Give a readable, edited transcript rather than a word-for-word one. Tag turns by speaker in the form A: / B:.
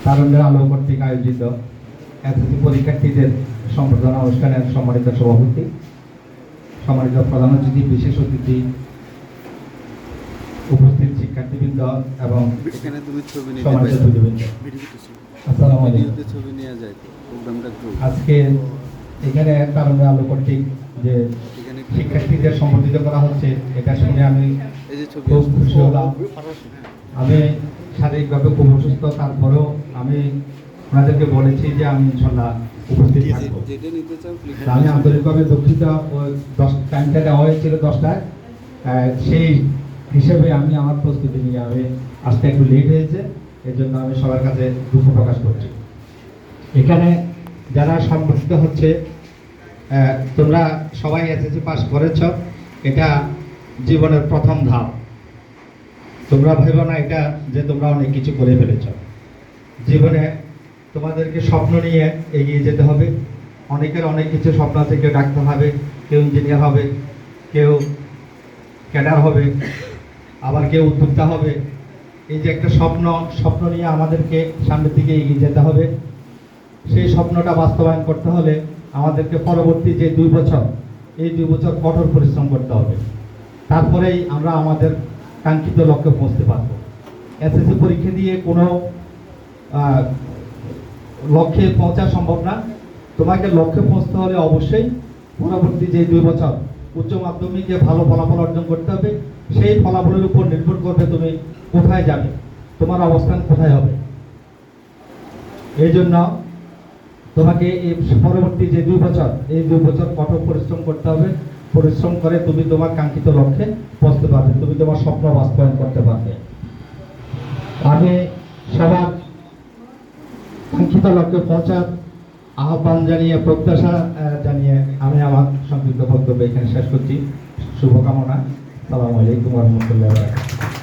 A: তারুণ্যের আলো কর্তৃক আয়োজিত এসএসসি পরীক্ষার্থীদের সম্বর্ধনা অনুষ্ঠানের সম্মানিত সভাপতি, সম্মানিত প্রধান অতিথি, বিশেষ অতিথি, উপস্থিত শিক্ষার্থীবৃন্দ এবং সম্মানিত সুধীবৃন্দ, আসসালামু আলাইকুম। আজকে এখানে তারুণ্যের আলো কর্তৃক যে শিক্ষার্থীদের সম্বর্ধিত করা হচ্ছে, এটা শুনে আমি খুব খুশি হলাম। আমি শারীরিকভাবে খুব অসুস্থ, তারপরেও আমি ওনাদেরকে বলেছি যে আমি ইনশাল্লাহ উপস্থিত থাকবো। আমি আন্তরিকভাবে দুঃখিত, টাইমটা দেওয়া হয়েছিল 10টায়, সেই হিসেবে আমি আমার প্রস্তুতি নিয়ে আমি আসতে একটু লেট হয়েছে, এর জন্য আমি সবার কাছে দুঃখ প্রকাশ করছি। এখানে যারা সম্বর্ধিত হচ্ছে, তোমরা সবাই এসএসসি পাস করেছ, এটা জীবনের প্রথম ধাপ। তোমরা ভেবো না এটা যে তোমরা অনেক কিছু করে ফেলেছ। জীবনে তোমাদেরকে স্বপ্ন নিয়ে এগিয়ে যেতে হবে। অনেকের অনেক কিছু স্বপ্ন আছে, কেউ ডাক্তার হবে, কেউ ইঞ্জিনিয়ার হবে, কেউ ক্যাডার হবে, আবার কেউ উদ্যোক্তা হবে। এই যে একটা স্বপ্ন নিয়ে আমাদেরকে সামনের দিকে এগিয়ে যেতে হবে। সেই স্বপ্নটা বাস্তবায়ন করতে হলে আমাদেরকে পরবর্তী যে 2 বছর, এই 2 বছর কঠোর পরিশ্রম করতে হবে। তারপরেই আমরা আমাদের কাঙ্ক্ষিত লক্ষ্যে পৌঁছতে পারব। এসএসসি পরীক্ষা দিয়ে কোনো লক্ষ্যে পৌঁছা সম্ভব না। তোমাকে লক্ষ্যে পৌঁছতে হলে অবশ্যই পরবর্তী যে 2 বছর উচ্চ মাধ্যমিকে ভালো ফলাফল অর্জন করতে হবে। সেই ফলাফলের উপর নির্ভর করবে তুমি কোথায় যাবে, তোমার অবস্থান কোথায় হবে। এই জন্য তোমাকে এই পরবর্তী যে 2 বছর, এই 2 বছর কঠোর পরিশ্রম করতে হবে। পরিশ্রম করে তুমি তোমার কাঙ্ক্ষিত লক্ষ্যে পৌঁছতে পারবে, তুমি তোমার স্বপ্ন বাস্তবায়ন করতে পারবে। আমি সবার কাঙ্ক্ষিত লক্ষ্যে পৌঁছার আহ্বান জানিয়ে, প্রত্যাশা জানিয়ে আমি আমার সংক্ষিপ্ত বক্তব্য এখানে শেষ করছি। শুভকামনা। আসসালামু আলাইকুম ওয়া রাহমাতুল্লাহি ওয়া বারাকাতুহু।